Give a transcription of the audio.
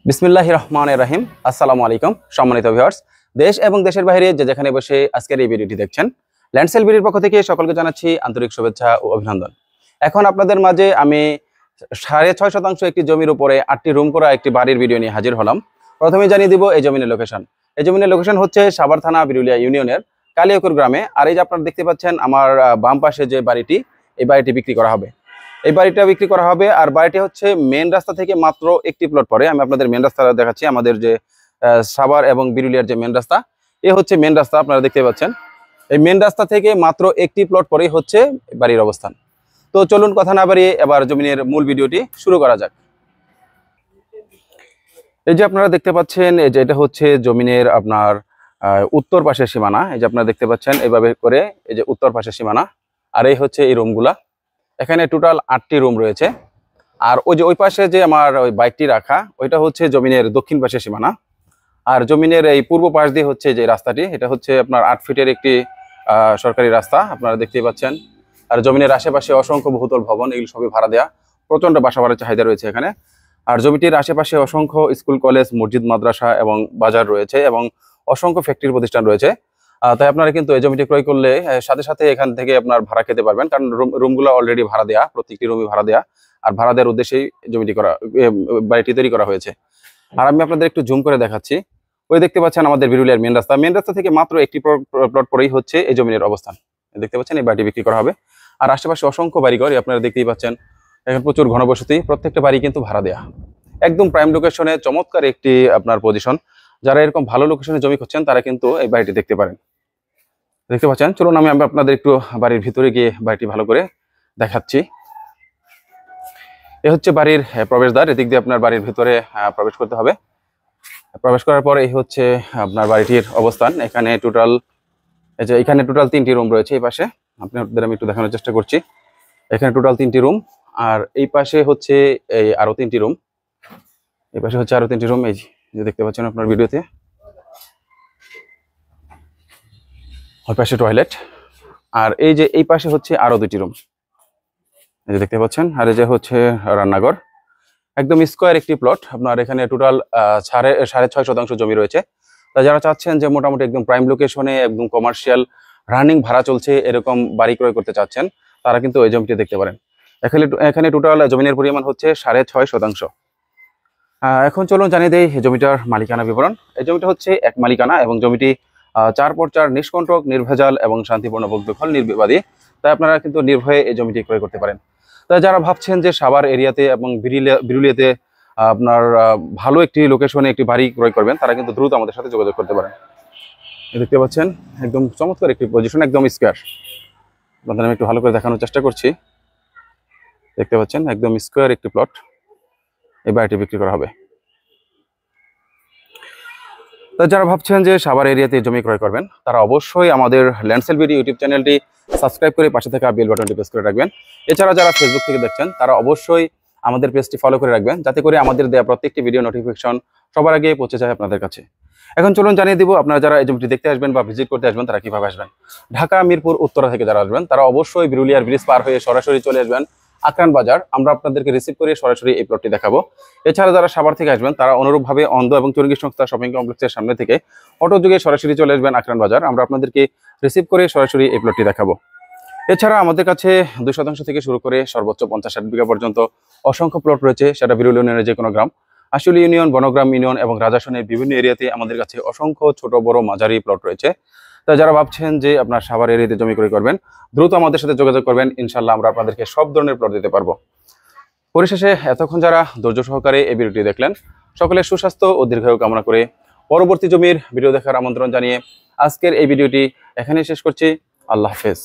বিসমিল্লাহির রহমানির রহিম। আসসালামু আলাইকুম সম্মানিত ভিউয়ার্স, দেশ এবং দেশের বাইরে যে যেখানে বসে আজকের এই ভিডিওটি দেখছেন, ল্যান্ডসেল বিডির পক্ষ থেকে সকলকে জানাচ্ছি আন্তরিক শুভেচ্ছা ও অভিনন্দন। এখন আপনাদের মাঝে আমি 6.5% একটি জমির উপরে 8টি রুম করা একটি বাড়ির ভিডিও নিয়ে হাজির হলাম। প্রথমে জানিয়ে দিব এই জমিনের লোকেশন। এই জমিনের লোকেশন হচ্ছে সাভার থানা বিরুলিয়া ইউনিয়নের কালিয়াকুর গ্রামে। আর এই যে আপনারা দেখতে পাচ্ছেন আমার বাম পাশে যে বাড়িটি, এই বাড়িটি বিক্রি করা হবে। এই বাড়িটা বিক্রি করা হবে। আর বাড়িটি হচ্ছে মেন রাস্তা থেকে মাত্র একটি প্লট পরে। আমি আপনাদের মেন রাস্তাটা দেখাচ্ছি। আমাদের যে সাভার এবং বিরুলিয়ার যে মেন রাস্তা, এ হচ্ছে মেন রাস্তা, আপনারা দেখতে পাচ্ছেন। এই মেন রাস্তা থেকে মাত্র একটি প্লট পরেই হচ্ছে বাড়ির অবস্থান। তো চলুন কথা না বাড়িয়ে এবার জমিনের মূল ভিডিওটি শুরু করা যাক। এই যে আপনারা দেখতে পাচ্ছেন, এই যে এটা হচ্ছে জমিনের আপনার উত্তর পাশের সীমানা। এই যে আপনারা দেখতে পাচ্ছেন এইভাবে করে, এই যে উত্তর পাশের সীমানা। আর এই হচ্ছে এই রুমগুলা। এখানে টোটাল 8টি রুম রয়েছে। আর ওই যে ওই পাশে যে আমার ওই বাইকটি রাখা, ওইটা হচ্ছে জমিনের দক্ষিণ পাশের সীমানা। আর জমিনের এই পূর্ব পাশ দিয়ে হচ্ছে যে রাস্তাটি, এটা হচ্ছে আপনার 8 ফিটের একটি সরকারি রাস্তা, আপনারা দেখতেই পাচ্ছেন। আর জমিনের আশেপাশে অসংখ্য বহুতল ভবন, এগুলো সবই ভাড়া দেওয়া। প্রচণ্ড বাসা ভাড়ার চাহিদা রয়েছে এখানে। আর জমিটির আশেপাশে অসংখ্য স্কুল, কলেজ, মসজিদ, মাদ্রাসা এবং বাজার রয়েছে এবং অসংখ্য ফ্যাক্টরি প্রতিষ্ঠান রয়েছে। তাই আপনারা কিন্তু এই জমিটি ক্রয় করলে সাথে সাথে এখান থেকে আপনার ভাড়া খেতে পারবেন, কারণ রুমগুলো অলরেডি ভাড়া দেওয়া, প্রত্যেকটি রুমই ভাড়া দেওয়া। আর ভাড়া দেওয়ার উদ্দেশ্যেই জমিটি বাড়িটি তৈরি করা হয়েছে। আর আমি আপনাদের একটু জুম করে দেখাচ্ছি। ওই দেখতে পাচ্ছেন আমাদের বিরুলিয়ার মেন রাস্তা। মেন রাস্তা থেকে মাত্র একটি প্লট পরেই হচ্ছে এই জমির অবস্থান। দেখতে পাচ্ছেন এই বাড়িটি বিক্রি করা হবে। আর আশেপাশে অসংখ্য বাড়িঘর আপনারা দেখতেই পাচ্ছেন। এখন প্রচুর ঘনবসতি, প্রত্যেকটা বাড়ি কিন্তু ভাড়া দেওয়া। একদম প্রাইম লোকেশনে চমৎকার একটি আপনার পজিশন। যারা এরকম ভালো লোকেশনে জমি খুঁজছেন তারা কিন্তু এই বাড়িটি দেখতে পারেন। দেখতে পাচ্ছেন। চলুন আমি আপনাদের একটু বাড়ির ভিতরে গিয়ে বাড়িটি ভালো করে দেখাচ্ছি। এ হচ্ছে বাড়ির প্রবেশদ্বার। এদিক দিয়ে আপনার বাড়ির ভিতরে প্রবেশ করতে হবে। প্রবেশ করার পর এই হচ্ছে আপনার বাড়িটির অবস্থান। এখানে টোটাল 3টি রুম রয়েছে। এই পাশে আপনাদের আমি একটু দেখানোর চেষ্টা করছি। এখানে টোটাল 3টি রুম। আর এই পাশে হচ্ছে এই আরো 3টি রুম। এই পাশে হচ্ছে আরো 3টি রুম, এই যে দেখতে পাচ্ছেন আপনার ভিডিওতে। ওই পাশে টয়লেট। আর এই যে এই পাশে হচ্ছে আরো 2টি রুম, এই যে দেখতে পাচ্ছেন। আর এই যে হচ্ছে রান্নাঘর। একদম স্কোয়ার একটি প্লট। আপনার এখানে টোটাল 6.5% জমি রয়েছে। তা যারা চাচ্ছেন যে মোটামুটি একদম প্রাইম লোকেশনে একদম কমার্শিয়াল রানিং ভাড়া চলছে এরকম বাড়ি ক্রয় করতে চাচ্ছেন, তারা কিন্তু এই জমিটি দেখতে পারেন। এখানে টোটাল জমিনের পরিমাণ হচ্ছে 6.5%। এখন চলুন জানিয়ে দেই জমিটার মালিকানা বিবরণ। এই জমিটা হচ্ছে এক মালিকানা এবং জমিটি 4x4 নিষ্কণ্টক, নির্ভেজাল এবং শান্তিপূর্ণ দখল নির্বিবাদী। তাই আপনারা কিন্তু নির্ভয়ে এই জমিটি ক্রয় করতে পারেন। তাই যারা ভাবছেন যে সাভার এরিয়াতে এবং বিরুলিয়াতে আপনার ভালো একটি লোকেশনে একটি বাড়ি ক্রয় করবেন, তারা কিন্তু দ্রুত আমাদের সাথে যোগাযোগ করতে পারেন। দেখতে পাচ্ছেন একদম চমৎকার একটি পজিশন, একদম স্কোয়ার। আপনাদের আমি একটু ভালো করে দেখানোর চেষ্টা করছি। দেখতে পাচ্ছেন একদম স্কোয়ার একটি প্লট। এই বাড়িটি বিক্রি করা হবে। তো যারা ভাবছেন যে সাভার এরিয়াতে জমি ক্রয় করবেন, তারা অবশ্যই আমাদের ল্যান্ডসেল বিডি ইউটিউব চ্যানেলটি সাবস্ক্রাইব করে পাশে থাকা বেল বাটনটি প্রেস করে রাখবেন। এছাড়া যারা ফেসবুক থেকে দেখছেন, তারা অবশ্যই আমাদের পেজটি ফলো করে রাখবেন, যাতে করে আমাদের দেওয়া প্রত্যেকটি ভিডিও নোটিফিকেশন সবার আগে পৌঁছে যায় আপনাদের কাছে। এখন চলুন জানিয়ে দিব আপনারা যারা এই জমিটি দেখতে আসবেন বা ভিজিট করতে আসবেন, তারা কিভাবে আসবেন। ঢাকা মিরপুর উত্তরা থেকে যারা আসবেন, তারা অবশ্যই বিরুলিয়ার ব্রিজ পার হয়ে সরাসরি চলে আসবেন আকরান বাজার। আমরা আপনাদেরকে রিসিভ করে সরাসরি এই প্লটটি দেখাবো। এছাড়া যারা সাভার থেকে আসবেন, তারা অনুরূপভাবে অন্ধ এবং চুরঙ্গি সংস্থা শপিং কমপ্লেক্সের সামনে থেকে অটো যোগে সরাসরি চলে আসবেন আকরান বাজার। আমরা আপনাদেরকে রিসিভ করে সরাসরি এই প্লটটি দেখাবো। এছাড়া আমাদের কাছে 2% থেকে শুরু করে সর্বোচ্চ 50-60 বিঘা পর্যন্ত অসংখ্য প্লট রয়েছে। সেটা বিরুলিয়া ইউনিয়নের যে কোনো গ্রাম, আশুলিয়া ইউনিয়ন, বনগ্রাম ইউনিয়ন এবং রাজাসনের বিভিন্ন এরিয়াতে আমাদের কাছে অসংখ্য ছোট বড় মাঝারি প্লট রয়েছে। তাই যারা ভাবছেন যে আপনার সাভার এরিয়াতে জমি ক্রয় করবেন, দ্রুত আমাদের সাথে যোগাযোগ করবেন। ইনশাল্লাহ আমরা আপনাদেরকে সব ধরনের প্লট দিতে পারবো। পরিশেষে এতক্ষণ যারা ধৈর্য সহকারে এই ভিডিওটি দেখলেন, সকলের সুস্বাস্থ্য ও দীর্ঘায়ু কামনা করে পরবর্তী জমির ভিডিও দেখার আমন্ত্রণ জানিয়ে আজকের এই ভিডিওটি এখানেই শেষ করছি। আল্লাহ হাফেজ।